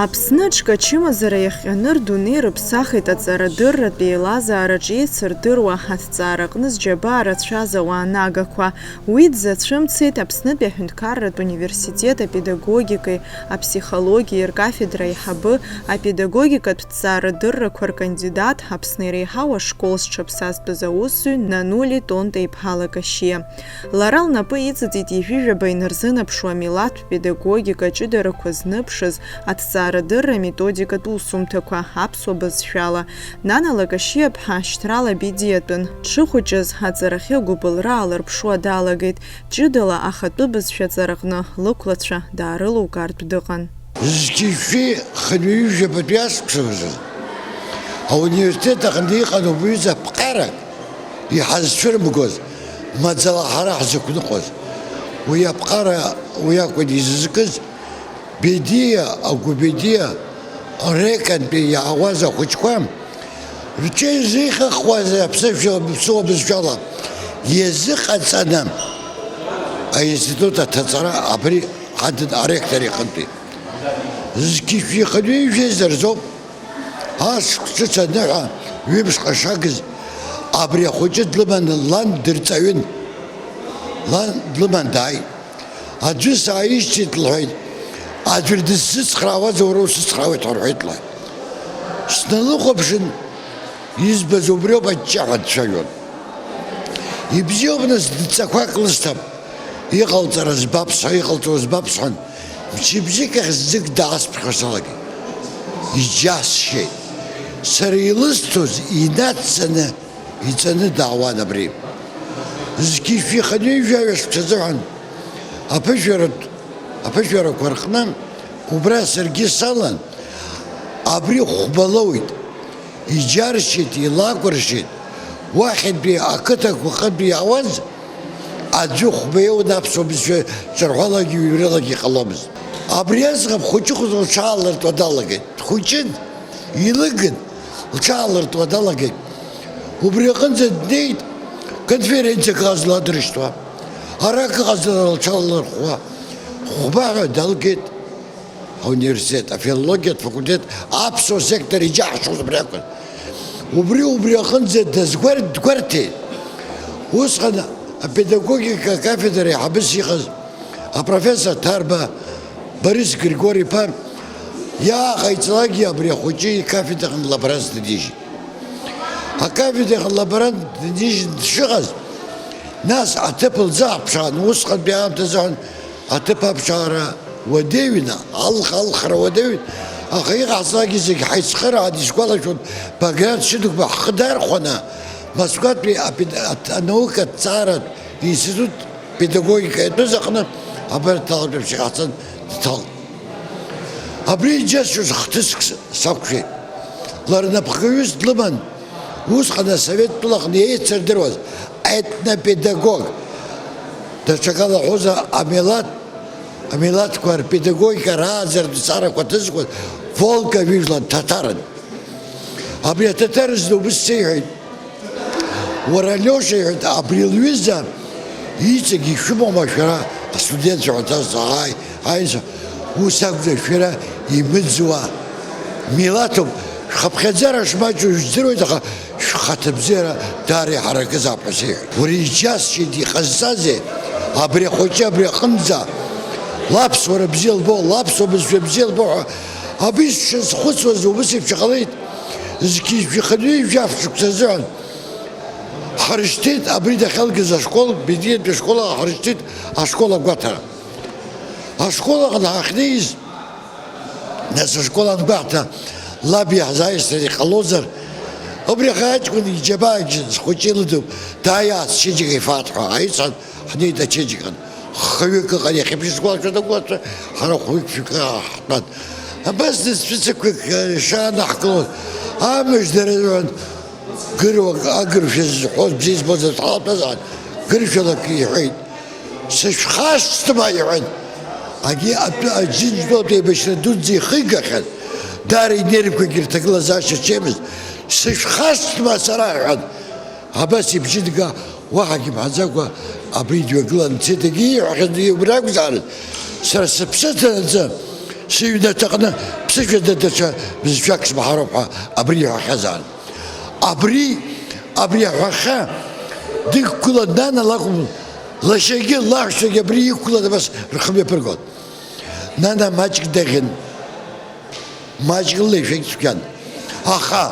Аԥсны ҽкачымазара иахҟьаны рдунеи рыԥсахит аҵарадырратә еилазаараҿ еицырдыруа аҭҵаараҟны зџьабаа рацәаз ауаа нагақәа. Уи дзацәымцеит Аԥснытәи аҳәынҭқарратә университет апедагогикеи аԥсихологиеи ркафедра аиҳабы, апедагогикатә ҭҵаарадыррақәа ркандидат, Аԥсны иреиҳау ашкол зҽаԥсазтәыз аусзуҩ Нанули Тонта-иԥҳа Лакашьиа. Лара лнапы иҵыҵит ижәижәаба инарзынаԥшуа амилаҭтә педагогика аҷыдарақәа зныԥшыз аҭҵаарадырра методикатә усумҭақәа аԥсуа бызшәала. Нана Лакашьиаԥҳа шьҭрала бедиатәын. Дшыхәыҷыз аҵарахьы агәыбылра аалырԥшуа далагеит. Ҷыдала ахатәы бызшәа ҵараҟны лықәлацәа даарылукаартә дыҟан. Зқьышәи хынҩыжәабатәи аҵәцәазы ауниверситет аҟны иҟан убҩыза ԥҟарак иҳазцәырымгоз маӡала ҳара ҳзықәныҟәоз. Уи аԥҟара уи акәын изызкыз Бедиа, агәбедиа, рекантәи иаауаз ахәыҷқәа рҿы изеихахуаз аԥсыуа бызшәала иазыҟаҵаны аинститут аҭаҵара абри аректор иҟынтәи зқьышәи хынҩыжәиазар рзоуп. Ашықәс ҿыц аныҳәа ҩымшҟа шагыз абри ахәыҷы длыманы лан дырҵаҩын. Лан длыман дааит. Аӡәы сааишьҭит лҳәеит. Аӡәыр дысзыцхраауаз уара усыцхраауеит рҳәеит ла. Сналыхәаԥшын, избаз убриоуп аҷҷаҳәа дцәажәон. Ибзиоуп нас дҵақәак лысҭап. Иҟалҵара збап сҳәа, иҟалҵо збап сҳәан, мчыбжьык ахь зык даасԥхьо салагеит. Иџьасшьеит. Сара илысҭоз инацҵаны иҵаны даауан абри. Зқьышәи хынҩыжәаҩашәа азыҳәан аԥышәарақәа рҟны убра саргьы салан абри хәбалоуит. Иџьаршьеит, илакәыршьеит. Уахьынтәи ақыҭақәа ҟынтәи иаауаз аӡәы хәбаиоуны аԥсуа бызшәа ҿырҳәалагьы ҩралагьы иҟаломызт. Абри аӡӷаб хәыҷыхәыз лҽаалыртуа далагеит. Дхәыҷын, илыгын, лҽаалыртуа далагеит. Убри аҟынӡа днеит, конференциак ҟазла дрышьҭуа. Арак ҟазла лҽалырхуа. Хәбаҳәа далгеит ауниверситет, афилологиатә факультет аԥсуа сектор иџьаҳшьоз абри акәын. Убри аҟынӡа дгәарҭеит. Усҟан апедагогика акафедра иаҳабыс иҟаз апрофессор Ҭарба Борис Григори-иԥа иааҟаиҵалакгьы абри ахәыҷы икафедраҟны лаборант днижьит. Акафедраҟны лаборант днижьит дшыҟаз, нас аҭыԥ лзаҳԥшаан, усҟантәи аамҭазыҳәан аҭыԥ аԥшаара уадаҩын, алхра уадаҩын, аха иҟаҳҵалакгьы зегьы ҳаицхыраан, исгәалашәон Баграт Шьыдықәба ҳхы дархәаны Москватәи анаука ҭҵааратә институт педагогика иатәыз аҟны абарҭ ҳцан дҭалт. Абри иџьасшьоз хҭыск сақәшәеит. Лара напхгаҩыс длыман, усҟан асоветтәылаҟны еицырдыруаз етнопедагог, даҽакала ҳәоза амилаҭқәа рпедагогика рааӡаратә ҭҵаарақәа ҭызқәаз Волка Вижлан ҭаҭарын. Абри аҭаҭар зны убыс сеиҳәеит. Уара Алиоша, иҳәеит, абри лҩыза иҵегь ишәымоума шәара астудентцәа ҳәаҭаз ус акәзар шәара имыӡуа милаҭуп, шәхаԥхьаӡара шмаҷу жәдыруеит, аха шәхаҭабзиара даара иҳаракызаап ҳәа сеиҳәеит. Уара иџьасшьеит, иҟазҵазеи абри ахәыҷы абри аҟынӡа лаԥсуара бзиа лбо, лаԥсуа бызшәа бзиа лбо ҳәа абри сшазхәыцуаз убыс еиԥш иҟалеит. Зқьышәи хынҩыжәаҩ шықәса азыҳәан ҳарышьҭит абри дахьалгаз ашкол, бедиатәи ашкол ҳарышьҭит ашкол агәаҭара. Ашкол аҟны ҳахьнеиз, нас ашкол ангәаҳҭа лаб иаҳзааишьҭыр иҟалозар, абри аха аҷкәын иџьабаа зхәыҷы илыдуп, дааиаац ачеиџьыка ифатҳәа ааицҳан, ҳнеит ачеиџьыкан. Хҩык ыҟан, иахьеиԥш исгәалашәоит агәаҭа, ҳара хәҩык-фҩык ҳтәан. Абас спецықәак шаанаҳкылоз, амыждара азыҳәан агыршәа зҳәоз бзиа избоз ҳалаҭәазаан, гыршәалак иҳәеит. Сышәхашҭма иҳәан. Аџьынџьтәылатә еибашьра дуӡӡа ихигахьан, даара инервқәагьы ирҭагылазаашьа ҽеимызт. Сышәхашҭма сара иҳәан. Абас ибжьы нга, уаҳагьы имҳәаӡакәа абри дҩагылан дцеит, егьи ииҳәахьаз убри акәзаарын. Сара сыԥсы ҭанаҵы سيدنا تقنا بسجد دتشا بزفاكس بحروبها أبري حزان أبري حخا ديك كل دانا لكم لا شيء الله شيء أبري كل ده بس رقم يبرقون نانا ماجك دهن ماجك اللي فيك سكان أخا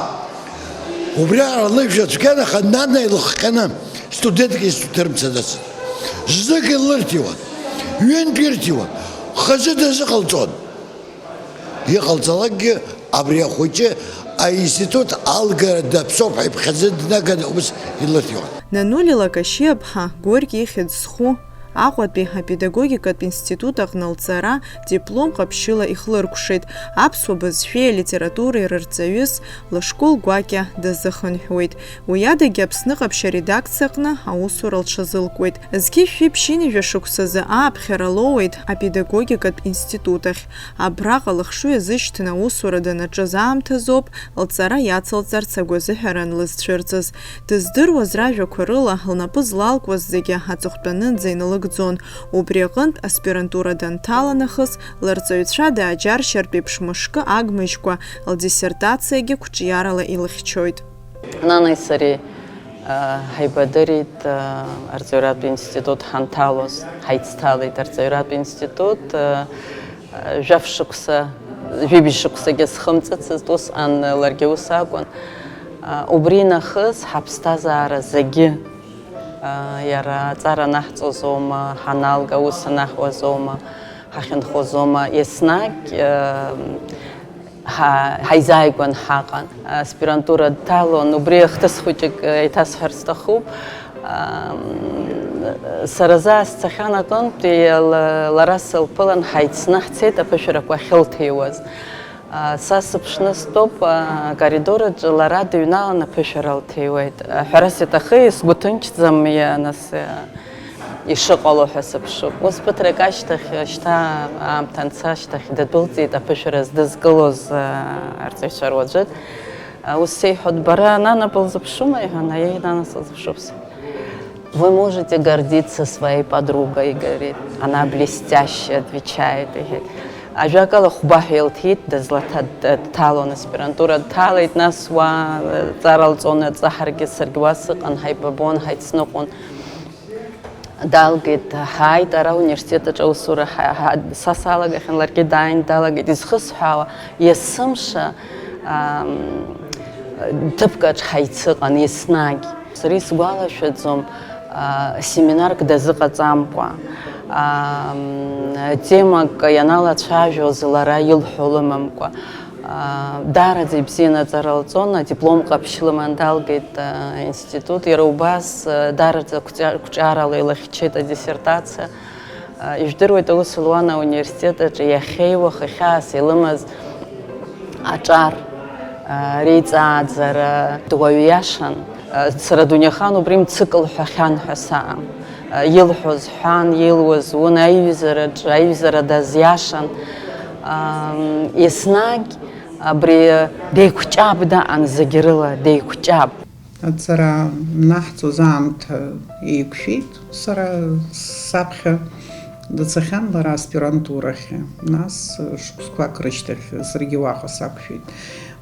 وبرا الله فيك سكان أخا نانا يلخ كنا студентки студентам садас. Згылыртива. Юнтиртива. Хазыдазы қалцон. Еқалцалагы абрия хуче а институт алгара дапсоп хайп хазыдна гада убс илыртива. Нанулила Кашиабха Горький хедсху Аҟәатәи апедагогикатә институт аҟны лҵара диплом ҟаԥшьыла ихлыркәшеит. Аԥсуа бызшәеи алитературеи рырҵаҩыс лышкол гәакьа дазыхынҳәуеит. Уи адагьы Аԥсны ҟаԥшьа аредакциаҟны аусура лҽазылкуеит. Зқьи шәи-ԥшьини жәашықәсазы ааԥхьара лоуеит апедагогикатә институт ахь. Абраҟа лыхшыҩ азышьҭны аусура данаҿыз аамҭазоуп лҵара иацылҵарц агәазыҳәара анлызцәырҵыз. Дыздыруаз ражәақәа рыла лнапы злалкуаз зегьы аҵыхәтәанынӡа инылыгӡон. Убри аҟынтә аспирантура данҭала нахыс лырҵаҩцәа дааџьаршьартә еиԥш мышкы агмыжькәа лдиссертациагьы қәҿиарала илыхьчоит. Нанеи сареи ҳаибадырит арҵаҩратә институт ҳанҭалоз, ҳаицҭалеит арҵаҩратә институт жәабжь шықәсагьы зхымҵыцызт, усҟан ларгьы ус акәын. Убри нахыс ҳаԥсҭазаара зегьы иара аҵара анаҳҵозоума, ҳаналга аус анаҳуазоума, ҳахьынхозоума, еснагь ҳаизааигәан ҳаҟан. Аспирантура дҭалон, убри хҭыс хәыҷык еиҭасҳәар сҭахуп. Сара заа сцахьан аҟынтәи лара сылԥылан ҳаицны ҳцеит аԥышәарақәа ахьылҭиуаз. Са сыԥшны стәоуп акоридораҿы лара дыҩналан аԥышәара лҭиуеит. Ҳәара сиҭахи, сгәы ҭынчӡам нас ишыҟало ҳәа сыԥшуп. Ус ԥыҭрак ашьҭахь, шьҭа аамҭа анца ашьҭахь дадәылҵит аԥышәара здызкылоз арҵаҩцәа руаӡәык. Ус сеиҳәот, бара нана былзыԥшума? Иҳәан, аиеи, нана сылзыԥшуп. Вы можете гордиться своей подругой, говорит. Она блестяще отвечает. Ажәакала хәбаҳәа илҭиит, дҭалон аспирантура дҭалеит, нас уа ҵара лҵон аҵаҳаргьы, саргьы уа сыҟан, ҳаибабон, ҳаицныҟәон. Далгеит, ҳааит ара ауниверситет аусура, са салагахьан, ларгьы дааин далагеит, изхысҳәаауа, есымша ҭыԥкаҿ ҳаицыҟан, еснагь. Сара исгәалашәаӡом семинарк дазыҟаҵамкәа. Темак ианалацәажәоз лара илҳәо лымамкәа. Даараӡа ибзианы аҵара лҵон, адиплом ҟаԥшь лыман далгеит аинститут. Иара убас даараӡа қәҿиарала илыхьчеит адиссертациа. Ижәдыруеит аус луан ауниверситет аҿы иахьеиуаха хьаас илымаз аҿар, реиҵааӡара, дуаҩ иашан. Сара адунеиахан убри мцык лҳәахьан ҳәа саам. Илҳәоз ҳәан, илуаз ун аиҩызараҿы, аиҩызара дазиашан. Еснагь абри деиқәҷаб даҟан зегьы рыла, деиқәҷаб. Аҵара наҳҵоз аамҭа еиқәшәеит, сара саԥхьа дцахьан лара аспирантурахьы. Нас шықәсқәак рышьҭахь саргьы уаҟа сақәшәеит.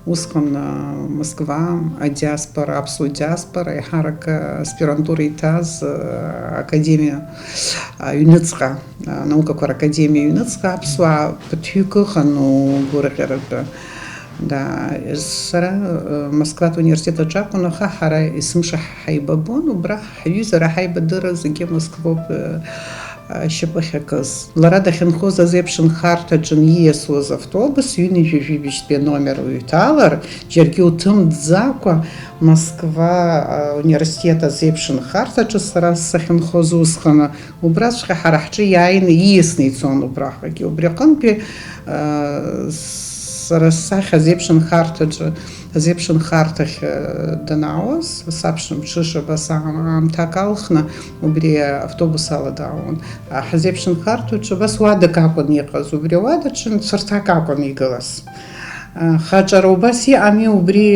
Усҟан Москва, адиаспора, аԥсуа диаспора, еиҳарак аспирантура иҭаз академиа аҩныҵҟа, анаукақәа ракадемиа аҩныҵҟа аԥсуаа ԥыҭҩык ыҟан гәырӷьаратәы. Сара Москватә университет аҿы акәын, аха ҳара есымша ҳаибабон, убра ҳҩызара ҳаибадыра зегьы Москвоуп шьапыхьакыз. Лара дахьынхоз азеиԥш нхарҭаҿы ииасуаз автобус ҩынҩажәижәибжьтәи аномер уҩҭалар, џьаргьы уҭымҵӡакәа Москва университет азеиԥш нхарҭаҿы сара сахьынхоз усҟан, убраҵәҟьа ҳара ҳҿы иааины ииасны ицон убраҟагьы. Убри аҟынтәи сара сахьа азеиԥш нхарҭаҿы, азеиԥш нхарҭахь данаауаз, саԥшәым ҽышабас аамҭак алхны, убри автобус ала даауан. Ҳазеиԥш нхарҭаҿы абас уадак акәын иҟаз, убри ауадаҿы цәарҭак акәын игылаз. Хаҿара убас иҟами, убри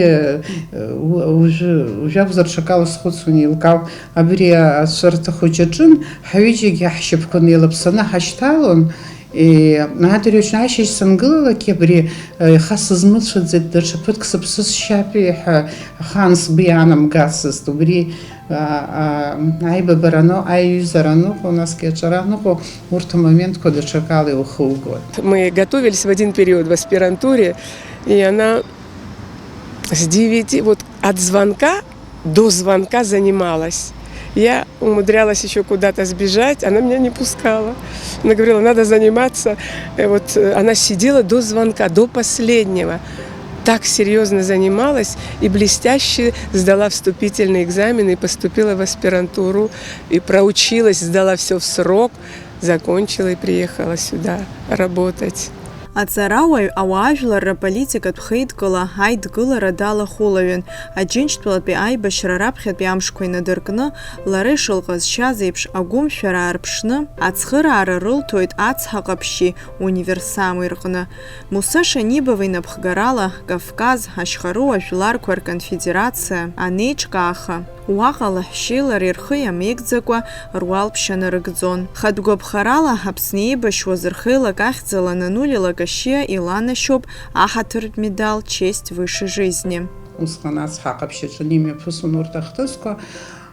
ужәакәзар ҽакала схәыцуан еилкаау, абри ацәарҭа хәыҷ аҿын ҳҩыџьагьы ҳшьапқәа неилаԥсаны ҳашьҭалон, Адырҩаҽны ашьыжь сангылалак абри иаха сызмыцәаӡеит даҽа ԥыҭк сыԥсы сшьапи ҳәа ахаан сгәы иаанамгацызт. Убри аибабара аныҟоу, аиҩызара аныҟоу, насгьы аҿара аныҟоу, урҭ амоментқәа даҽакала иухугоит. Мы готовились в один период в аспирантуре, и она с 9, вот от звонка до звонка занималась. Я умудрялась еще куда-то сбежать, она меня не пускала. Она говорила, надо заниматься. Вот она сидела до звонка, до последнего. Так серьезно занималась и блестяще сдала вступительный экзамен и поступила в аспирантуру. И проучилась, сдала все в срок, закончила и приехала сюда работать. Аҵарауаҩ ауаажәларра политикатә хеидкыла аидгылара далахәылаҩын. Аџьынџьтәылатәи аибашьра раԥхьатәи амшқәа инадыркны, лара ишылҟазшьаз еиԥш агәымшәара аарԥшны, ацхыраара рылҭоит ацҳа ҟаԥшьи универсам ирҟны. Муса Шанибова инапхгарала Кавказ Ашьхарыуа ажәларқәа рконфедерациа анеиҿкааха, уаҟа лаҳәшьеи лареи рхы иамеигӡакәа руалԥшьа нарыгӡон. Хатәгәаԥхарала Аԥсны еибашьуаз рхеилак ахьӡала Нанули Лагашьиа иланашьоуп аҳаҭыртә медал «Честь выше жизни». Усҟан ацҳа аҟаԥшьаҿы имҩаԥысын урҭ ахҭысқәа,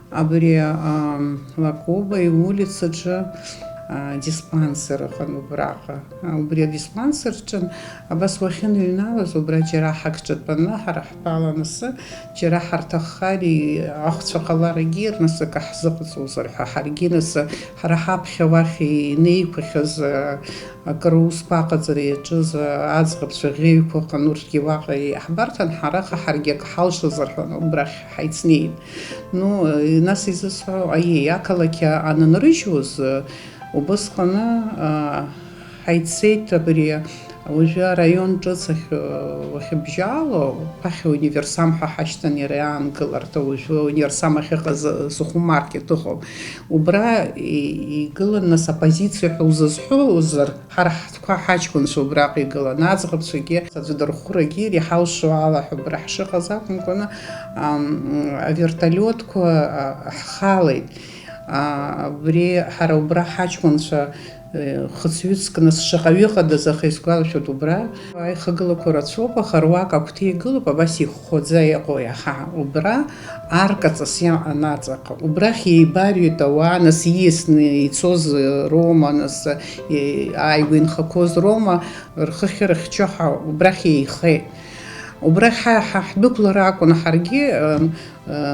абри Лакоба иулицаҿы диспансер ыҟан убраҟа. Убри адиспансерҿы абас уахьыныҩналаз убра џьараҳак ҿатәаны ҳара ҳтәалан асы, џьараҳ рҭаххар ахәцәа ҟаларагьы рнасык ҳзыҟаҵозар ҳәа ҳаргьы нас ҳара ҳаԥхьа уахь инеиқәахьаз акыр усқәа аҟаҵара иаҿыз аӡӷабцәа ӷьеҩқәа ыҟан, урҭгьы уаҟа иаҳбарҭан ҳараҟа ҳаргьы ак ҳалшозар ҳәа убрахь ҳаицнеит. Нас изысҳәо аиеи ақалақь анынрыжьуаз убысҟаны ҳаиццеит абри уажәы араион ҿыц уахьыбжьало, ԥахьа универсам ҳәа ҳашьҭан иара иаангыларҭа, уажәы универсам ахьыҟаз сухумаркет ыҟоуп. Убра игылан нас апозициа ҳәа узазҳәозар, ҳара ҳтәқәа ҳаҷкәынцәа убраҟа игылан, аӡӷабцәагьы аӡәы рхәырагьы иреиҳалшо ала ҳәа убра ҳшыҟаз акәымкәаны авертолиотқәа ҳхалеит. Абри ҳара убра ҳаҷкәынцәа хыцҩыцк нас шаҟаҩы ыҟадаз, аха исгәалашәоит убра аихагылақәа рацәоуп, аха руак агәҭа игылоуп, абас ихәхәаӡа иҟоу иаҳа. Убра аркаҵас анаҵаҟа, убрахь еибарҩит ауаа, нас ииасны ицоз Рома, нас ааигәа инхақәоз Рома, рхыхьы рыхьчо убрахь еихеит. Убрахь ҳдәықәлара акәын ҳаргьы,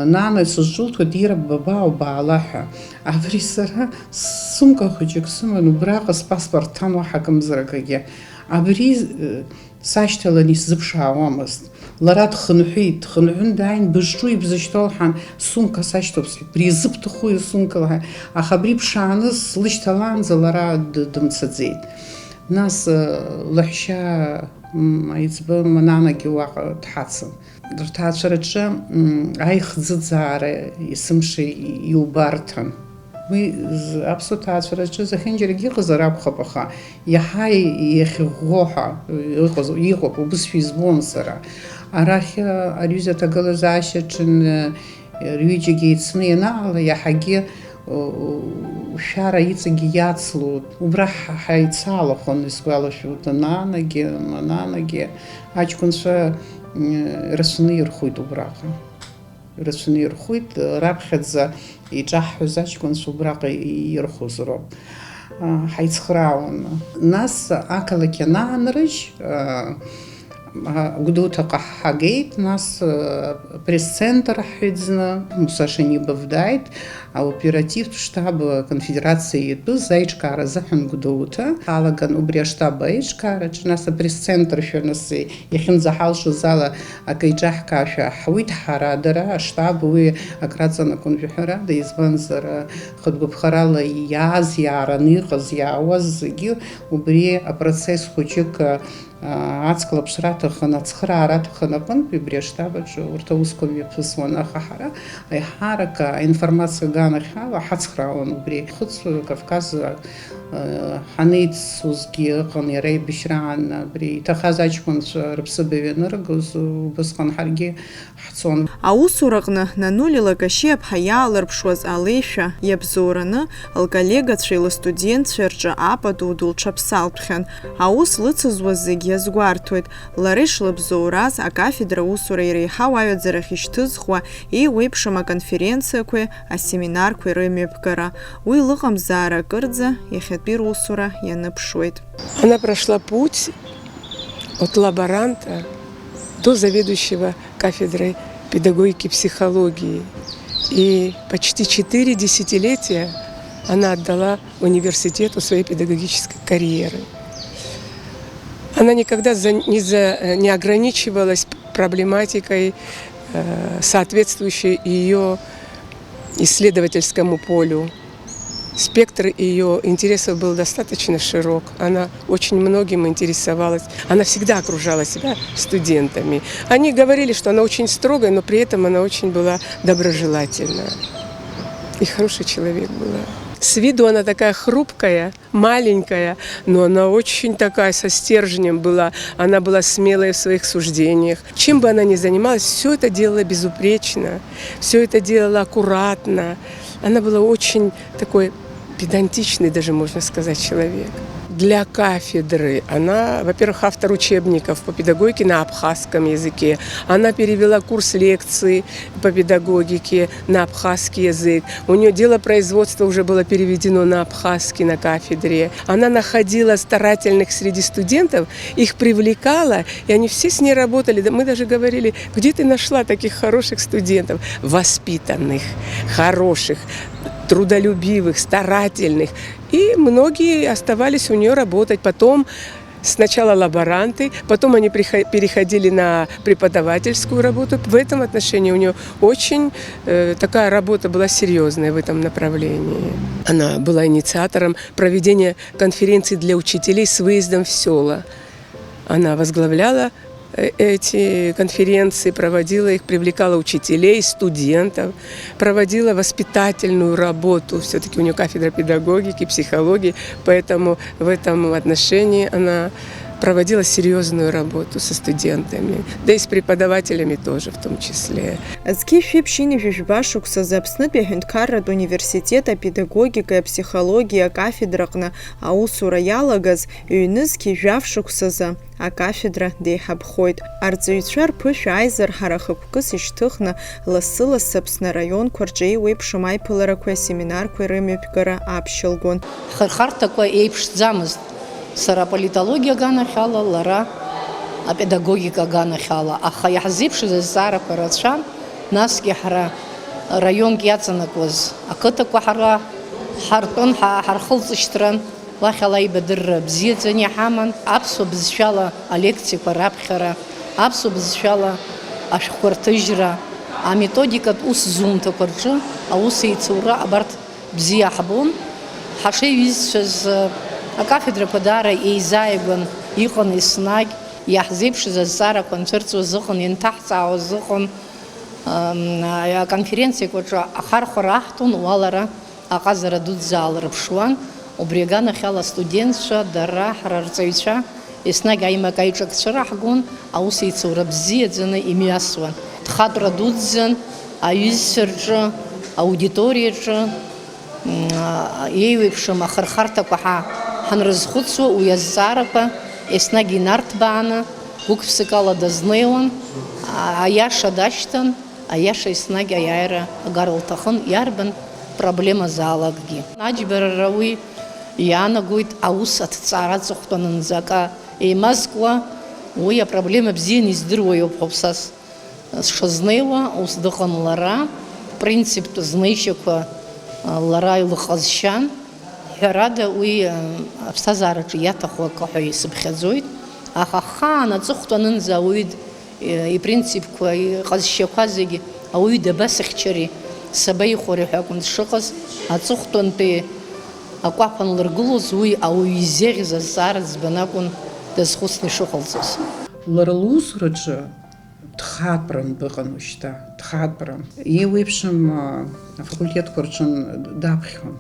нана исызҿылҭуеит Ира бабаа баала ҳәа. Абри сара сумка хәыҷык сыман, убраҟа спаспорт ҭан уаҳа акымзаракгьы. Абри сашьҭалан исзыԥшаауамызт. Лара дхынҳәит, дхынҳәын дааин бызҿу ибзышьҭоу лҳан, сумка сашьҭоуп, абри изыбҭаху сумка лҳәа. Аха абри ԥшааныз слышьҭалаанӡа лара дымцаӡеит. Нас лаҳәшьа аиҵбы Мананагьы уаҟа дҳацын. Рҭаацәараҿы аихӡыӡаара есымша иубарҭан. Уи аԥсуа ҭаацәараҿы зехьынџьарагьы ыҟазар акәхап, аха иаҳа иахьыӷәӷәо ҳәа иҟоуп, убысшәа избон сара. Арахь аҩыза аҭагылазаашьаҿы рҩыџьагьы еицны ианаала иаҳагьы шәара иҵегьы иацлоит. Убра ҳаицалахон исгәалашәоит Нанагьы, Мананагьы. Аҷкәынцәа рацәаны ирхәит убраҟа. Рацәаны ирхәит, раԥхьаӡа иҿаҳҳәаз аҷкәынцәа убраҟа ирхәыз роуп. Ҳаицхраауан. Нас ақалақь анаанрыжь, Гәдоуҭаҟа ҳагеит, нас пресс-центр ҳҳәыӡны, Муса Шанибов дааит, аоперативтә штаб аконфедерациа иатәыз аиҿкаара азыҳәан Гәдоуҭа ҳалаган убри аштаб аиҿкаараҿы, нас апресс-центршәа нас иахьынӡаҳалшоз ала акы иҿаҳкаашәа ҳуит ҳара дара аштаб уи акраҵанакуан жәаҳәарада, избанзар хатәгәаԥхарала иааз, иаараны иҟаз, иаауаз зегьы убри апроцесс хәыҷык аҵхлаԥшра аҭахын, ацхыраара аҭахын аҟынтә убри аштаб аҿы урҭ аусқәа мҩаԥысуан, аха ҳара аиҳарак аинформациа аганахь ала ҳацхраауан убри. Хыҵ Кавказ ҳанеицузгьы ыҟан, иара ибышьраан абри иҭахаз аҷкәынцәа рыԥсыбаҩ ианыргоз, убысҟан ҳаргьы ҳцон. Аусураҟны Нанули Лакашьиаԥҳа иаалырԥшуаз алеишәа иабзоураны лколлегацәеи лыстудентцәеи рҿы апату ду лҽаԥсалтәхьан. Аус лыцызуаз зегьы иазгәарҭоит. Лара ишлыбзоураз акафедра аусура иреиҳау аҩаӡарахь ишьҭызхуа еиуеиԥшым аконференциақәеи асеминарқәеи рымҩаԥгара. Уи лыҟамзаара кырӡа иахьатәи русура ианыԥшуеит. Она прошла путь от лаборанта до заведующего кафедрой педагогики и психологии. И почти 4 десятилетия она отдала университету своей педагогической карьеры. Она никогда не ограничивалась проблематикой, соответствующей ее исследовательскому полю. Спектр ее интересов был достаточно широк. Она очень многим интересовалась. Она всегда окружала себя студентами. Они говорили, что она очень строгая, но при этом она очень была доброжелательная. И хороший человек была. С виду она такая хрупкая, маленькая, но она очень такая со стержнем была. Она была смелая в своих суждениях. Чем бы она ни занималась, все это делала безупречно, все это делала аккуратно. Она была очень такой педантичный, даже можно сказать, человек. Для кафедры она, во-первых, автор учебников по педагогике на абхазском языке. Она перевела курс лекций по педагогике на абхазский язык. У нее дело производства уже было переведено на абхазский на кафедре. Она находила старательных среди студентов, их привлекала, и они все с ней работали. Мы даже говорили, где ты нашла таких хороших студентов, воспитанных, хороших, трудолюбивых, старательных. И многие оставались у нее работать. Потом сначала лаборанты, потом они переходили на преподавательскую работу. В этом отношении у нее очень такая работа была серьезная в этом направлении. Она была инициатором проведения конференций для учителей с выездом в села. Она возглавляла эти конференции, проводила их, привлекала учителей, студентов, проводила воспитательную работу. Все-таки у нее кафедра педагогики, психологии, поэтому в этом отношении она проводила серьезную работу со студентами, да и с преподавателями тоже в том числе. Азки шәиԥшьини шәыжәбашықәсазы Аԥснытәи аҳәынҭқарратә университет апедагогика, апсихология кафедраҟны аусура иалагаз ҩнызқьи жәафшықәсазы акафедра деиҳабхоит. Арҵаҩцәа рԥышәа аизарҳара хықәкыс ишьҭыхны лассы-лассы Аԥсны араионқәа рҿы еиуеиԥшым аиԥыларақәеи асеминарқәеи рымҩаԥгара аԥшьылгон. Хырхарҭақәа еиԥшӡамызт. Сара политология аганахьала, лара апедагогика аганахьала. Аха иаҳзеиԥшыз азҵаарақәа рацәан, насгьы ҳара раионк иаҵанакуаз ақыҭақәа ҳара ҳартәын, ҳархылҵышьҭран, уахь ала аибадырра бзиаӡаны иҳаман, аԥсуа бызшәала алекциақәа раԥхьара, аԥсуа бызшәала ашәҟәқәа рҭыжьра, аметодикатә ус зумҭақәа рҿы аус еицура абарҭ бзиа ҳбон. Ҳашеиҩызцәаз акафедрақәа даара еизааигәан иҟан еснагь, иаҳзеиԥшыз азҵаарақәа нцәырҵуаз ыҟан, ианҭаҳҵаауаз ыҟан. Аконференциақәа рҿы ахархәара аҳҭон, уалара аҟазара дуӡӡа аалрыԥшуан. Убри аганахьала студентцәа, дара, ҳара рҵаҩцәа еснагь аимак аиҿакцәара ҳгон, аус еицура бзиаӡаны имҩасуан. Дхатәра дуӡӡан аҩызцәа рҿы, аудиториаҿы еиуеиԥшым ахырхарҭақәа ҳанрызхәыцуа, уи азҵаарақәа еснагь инарҭбааны гәык-ԥсыкала дазнеиуан, аиаша дашьҭан, аиаша еснагь аиааира агара лҭахын, иарбан проблема заалакгьы. Аџьбарара уи иаанагоит аус аҭҵаара аҵыхәтәанынӡа акы еимазкуа, уи апроблема бзианы издыруа иоуп ҳәа сшазнеиуа, ус дыҟан лара, принциптә знеишьақәа лара илыҟазшьан. Ҳәарада уи аԥсҭазаараҿы иаҭаху акы ҳәа исыԥхьаӡоит, аха хаан аҵыхәтәанынӡа ауаҩы ипринципқәа, иҟазшьақәа зегьы ауаҩы дабасыхьчари, сабаихәари ҳәа акәын дшыҟаз, аҵыхәтәантәи акәаԥ анлыргылоз уи ауаҩы изеӷьыз азҵаара ӡбаны акәын дазхәыцны ишыҟалҵоз. Лара лусураҿы дхатәран быҟан уажәшьҭа, дхатәран. Еиуеиԥшым афакультетқәа рҿы даԥхьон.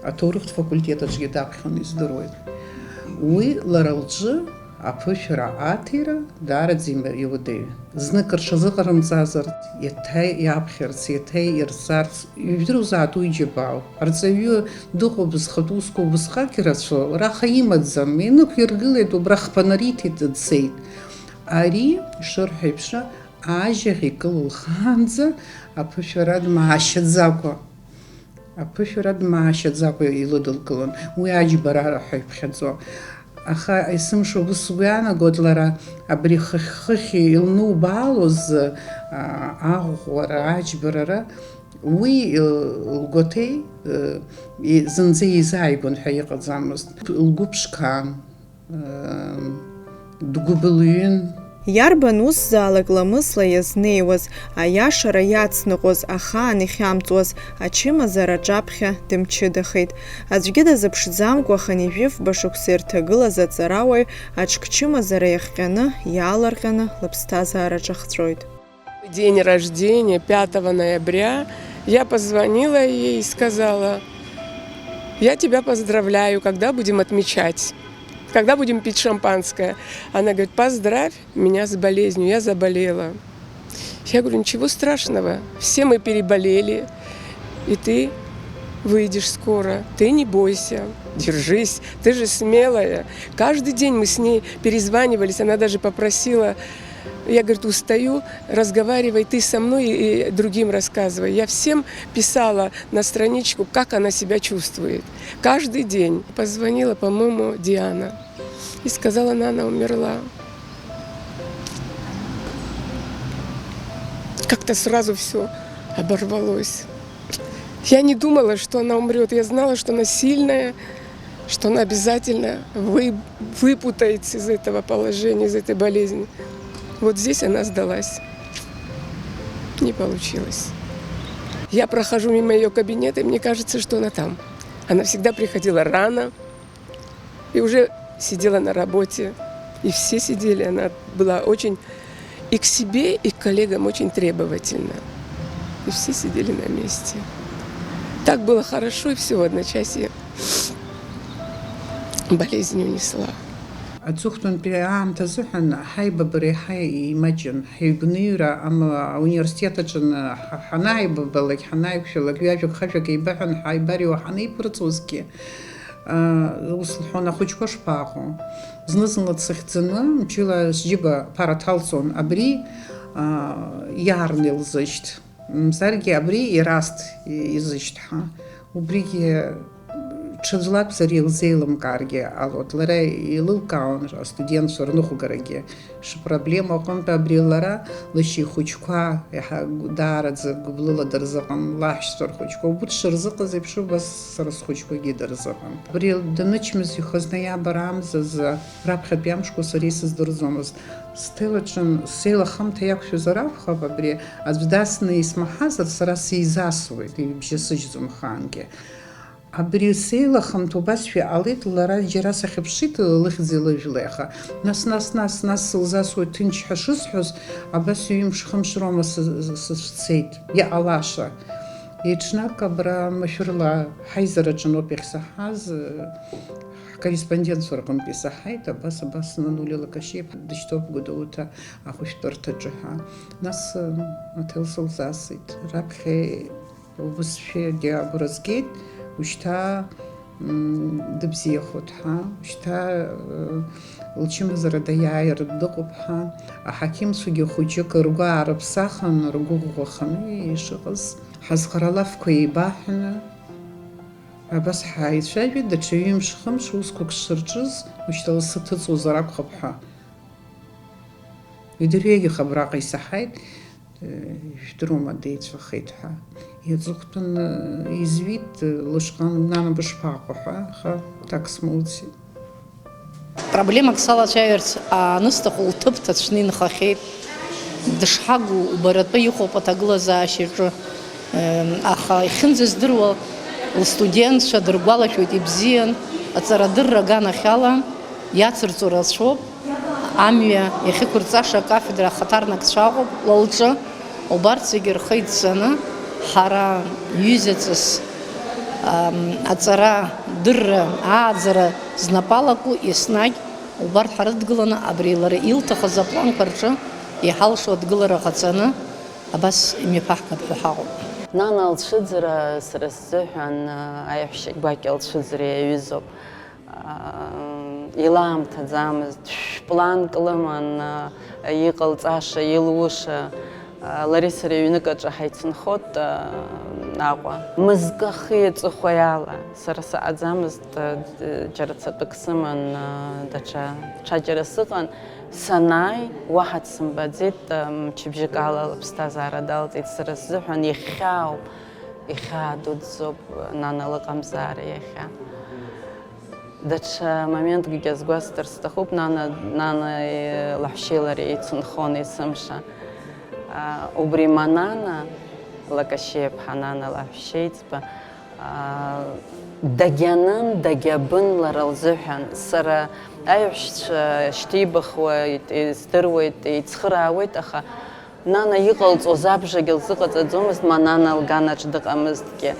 Аҭоурыхтә факультет аҿгьы даԥхьон издыруеит. Уи лара лҿы аԥышәара аҭира даараӡа иуадаҩын. Знык рҽазыҟарымҵазарц, еиҭа иаԥхьарц, еиҭа ирцарц, ижәдыруазаат уи иџьабаауп. Арҵаҩы дыҟоуп зхатә усқәа убысҟак ирацәоу, раха имаӡам, инықәиргылеит, убра хԥанариҭеит, дцеит. Ари ишырҳәо еиԥш ажьаӷь икылылхаанӡа аԥышәара дмаашьаӡакәа илыдылкылон. Уи аџьбара ҳәа иԥхьаӡо. Аха есымша ус сгәы иаанагоит лара абри хыхь илнубаалоз аӷәӷәара, аџьбарара, уи лгәаҭеи зынӡа изааигәан ҳәа иҟаӡамызт. Лгәы ԥшқан, дгәыбылҩын. Иарбан усзаалак ламысла иазнеиуаз, аиашара иацныҟәоз, ахаан ихьамҵуаз, ачымазара аҿаԥхьа дымчыдахеит. Аӡәгьы дазыԥшӡамкәа ханижәыфба шықәса ирҭагылаз аҵарауаҩ аҽкчымазара иахҟьаны, иааларҟьаны лыԥсҭазаара ҿахҵәоит. День рождения, 5 ноября, я позвонила ей и сказала: я тебя поздравляю, когда будем отмечать? Когда будем пить шампанское? Она говорит: поздравь меня с болезнью, я заболела. Я говорю: ничего страшного, все мы переболели, и ты выйдешь скоро, ты не бойся, держись, ты же смелая. Каждый день мы с ней перезванивались, она даже попросила, я, говорит, устаю, разговаривай ты со мной и другим рассказывай. Я всем писала на страничку, как она себя чувствует. Каждый день. Позвонила, по-моему, Диана и сказала, она умерла. Как-то сразу все оборвалось. Я не думала, что она умрет. Я знала, что она сильная, что она обязательно выпутается из этого положения, из этой болезни. Вот здесь она сдалась. Не получилось. Я прохожу мимо ее кабинета, и мне кажется, что она там. Она всегда приходила рано и уже сидела на работе. И все сидели. Она была очень и к себе, и к коллегам очень требовательна. И все сидели на месте. Так было хорошо, и все в одночасье болезнь унесла. Аҵыхәтәан аамҭа азыҳәан ҳаибабара иаҳа имаҷын, ҳаҩбныҩра ауниверситет аҿы ҳанааибабалак, ҳанааиқәшәалак, ҩажәак хажәак еибаҳәан ҳааибариуа ҳанеиԥырҵуазгьы, ус лҳәон, ахәыҷқәа шԥаҟоу? Зны-зынла дсыхьӡаны, мчыла сџьыба ԥара ҭалҵон, абри иаарны илзышьҭ, мзаргьы абри ираст изышьҭҳа, убригьы ҽаӡәлакәзар илзеилымкааргьы ҟалот, лара еилылкаауан астудентцәа рныхәгарагьы шпроблема аҟнытә абри лара лашьа ихәыҷқәа иаҳа даараӡа гәыблыла дырзыҟан, лаҳәшьцәа рхәыҷқәа, убри дшырзыҟаз еиԥш убас сара схәыҷқәагьы дырзыҟан. Абри данычмазаҩхаз ноиабр амзазы раԥхьатәи амшқәа сара исыздырӡомызт. Сҭелаҿын сеилахамҭа иақәшәазар акәхап, абри аӡә дасны исмаҳазар сара сизасуеит, ибжьы сыжьӡом хаангьы. Абри сеилахамҭа убасшәа ҟалеит, лара џьара сахьыԥшит лыхьӡи лыжәлеи, аха нас сылзасуеит ҭынч ҳәа шысҳәоз, абас ҩымш-хымш роума сцеит, иҟалаша. Еиҽнак абра машәырла ҳаизараҿыноуп иахьсаҳаз, ҳкорреспондентцәа рҟынтә исаҳаит, абас нанулила Кашьиаԥ дышьҭоуп Гәдоуҭа ахәышәтәырҭаҿы ҳәа. Нас аҭел сылзасит, раԥхьа убасшәагьы агәра згеит, ушьҭа дыбзиахоит ҳәа, ушьҭа лчымазара даиааир дыҟоуп ҳәа, аҳақьымцәагьы хәыҷык ргәы аарыԥсахын, ргәы ӷәӷәаханы ишыҟаз, ҳазхара алафқәа еибаҳәаны, абас ҳааицәажәеит, даҽа ҩымш-хымш усқәак шырҿыз, ушьҭа лассы ҭыҵуазар акәхап ҳәа. Идырҩегьых абраҟа исаҳаит, жәдырума деицәахеит ҳәа. Иаҵыхәтәан извит лышҟа нана бышԥаҟоу ҳәа, аха так смоуцит. Проблемак салацәажәарц анысҭаху лҭыԥ ҭацәны инхахьеит. Дышҳагу убаратәы иҟоуп аҭагылазаашьаҿы, аха ихьынӡаздыруа лстудентцәа дыргәалашәоит ибзиан, аҵарадырра аганахь ала иацырҵо амҩа иахьықәырҵаша акафедра ахаҭарнакцәа ыҟоуп лылҿы, убарҭ зегьы рхы идҵаны ҳара ҩызаҵас аҵара, дырра, ааӡара знапалаку еснагь убарҭ ҳарыдгыланы абри лара илҭахыз апланқәа рҿы иҳалшо адгылара ҟаҵаны абас имҩаԥаҳгап ҳәа ҳаҟоуп. Нана лцәыӡра сара сзыҳәан аиҳәшьа гәакьа лцәыӡра иаҩызоуп. Илаамҭаӡамызт, планк лыман, иҟалҵаша, илуша. Лареи сареи ҩныкаҿы ҳаицынхот Аҟәа. Мызкы ахы иаҵыхәа иала. Сара саҟаӡамызт, џьара цатәык сыман, даҽаџьара сыҟан. Санааи, уаҳа дсымбаӡеит, мчыбжьыкала лыԥсҭазаара далҵит. Сара сзыҳәан ихьаауп, ихьаа дуӡӡоуп Нана лыҟамзаара иахьа. Даҽа моментгьы азгәасҭар сҭахуп, Нана лаҳәшьеи лареи еицынхон есымша. Убри Манана, Лакашьеиԥҳа Нана лаҳәшьеиҵба, дагьанын, дагьабын лара лзыҳәан. Сара аиҳәшьцәа шьҭибахуеит, издыруеит, еицхыраауеит, аха Нана иҟалҵоз абжагьы лзыҟаҵаӡомызт, Манана лганаҿ дыҟамызҭгьы.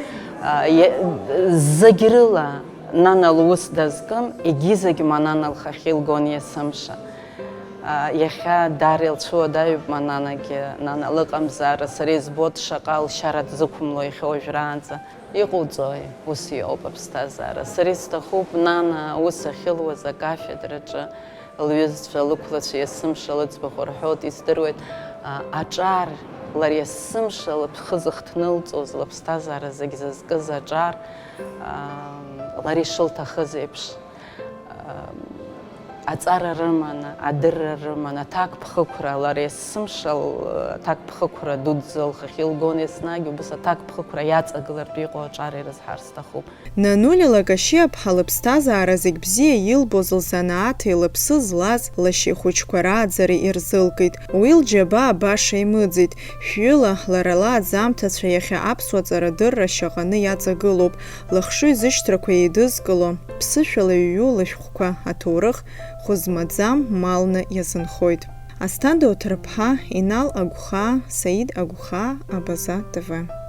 Зегь рыла Нана лус дазкым, егьизагь Манана лхахьы илгон есымша. Иахьа даара илцәуадаҩуп Мананагьы, Нана лыҟамзаара, сара избоит шаҟа лшьара дзықәымло иахьа уажәраанӡа. Иҟоуҵои, ус иоуп аԥсҭазаара. Сара исҭахуп Нана ус ахьылуаз акафедраҿы лҩызцәа, лықәлацәа есымша лыӡбахә рҳәоит, издыруеит, аҿар, лара есымша лыԥхы зыхҭнылҵоз, лыԥсҭазаара зегь зызкыз аҿар, лара ишылҭахыз еиԥш. Аҵара рыманы, адырра рыманы, аҭакԥхықәра, лара есымша аҭакԥхықәра дуӡӡа лхахьы илгон еснагь, убас аҭакԥхықәра иаҵагылартә иҟоу аҿар ирызҳар сҭахуп. Нанули Лакашьиаԥҳа лыԥсҭазаара зегь бзиа илбоз лзанааҭи лыԥсы злаз лашьа ихәыҷқәа рааӡара ирзылкит. Уи лџьабаа баша имыӡит. Шәҩыла лара лааӡамҭацәа иахьа аԥсуа ҵарадырра шьаҟаны иаҵагылоуп. Лыхшыҩ зышьҭрақәа еидызкыло, ԥсышәала иҩу лышәҟәқәа аҭоурых хәызмаӡам малны иазынхоит. Асҭанда Оҭарԥҳа, Инал Агәхаа, Саид Агәхаа, Абаза ТВ.